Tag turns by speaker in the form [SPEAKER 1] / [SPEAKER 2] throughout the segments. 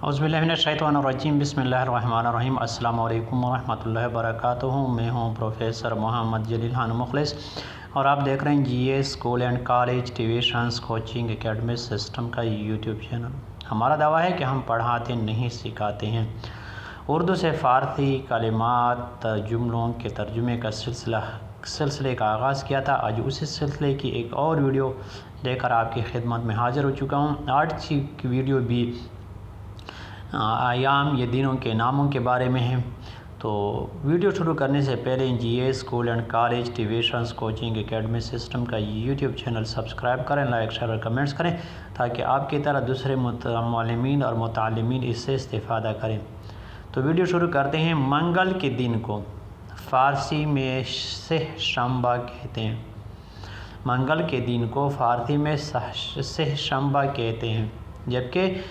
[SPEAKER 1] औज़ुबिल्लाहिमिनश्शैतानिर्रजीम बिस्मिल्लाहिर्रहमानिर्रहीम अस्सलाम वालेकुम वरहमतुल्लाहि वबरकातुहू। मैं हूँ प्रोफेसर मोहम्मद जलील खान मुखलिस और आप देख रहे हैं GS school and college tuitions coaching academy system का यूट्यूब चैनल। हमारा दावा है कि हम पढ़ाते नहीं सिखाते हैं। उर्दू से फ़ारसी कलिमात जुमलों के तर्जुमे का सिलसिले का आगाज़ किया था। आज उसी सिलसिले की एक और वीडियो लेकर आपकी खिदमत में हाज़िर हो चुका हूँ। आज की वीडियो भी आयाम ये दिनों के नामों के बारे में है। तो वीडियो शुरू करने से पहले GS school and college tuitions coaching academy system का यूट्यूब चैनल सब्सक्राइब करें, लाइक शेयर और कमेंट्स करें ताकि आपकी तरह दूसरे मुतअल्लिमीन और मुतअल्लिमीन इससे इस्तिफ़ादा करें। तो वीडियो शुरू करते हैं। मंगल के दिन को फ़ारसी में सहशंबा कहते हैं। मंगल के दिन को फ़ारसी में सहशंबा कहते हैं, जबकि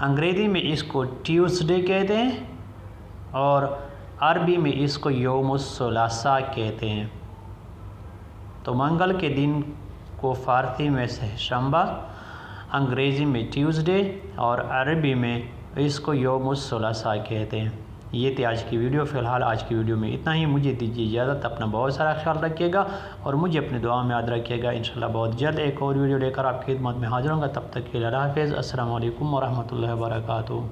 [SPEAKER 1] अंग्रेज़ी में इसको ट्यूसडे कहते हैं और अरबी में इसको यौमुस्सुलासा कहते हैं। तो मंगल के दिन को फ़ारसी में सहशंबा, अंग्रेज़ी में ट्यूसडे और अरबी में इसको यौमुस्सुलासा कहते हैं। ये थी आज की वीडियो। फ़िलहाल आज की वीडियो में इतना ही। मुझे दीजिए इजाज़त। अपना बहुत सारा ख्याल रखिएगा और मुझे अपनी दुआ में याद रखिएगा। इंशाल्लाह बहुत जल्द एक और वीडियो लेकर आपकी खिदमत में हाज़िर होंगे। तब तक के लिए अल्लाह हाफ़िज़। अस्सलामु अलैकुम वरहमतुल्लाहि वबरकातुहू।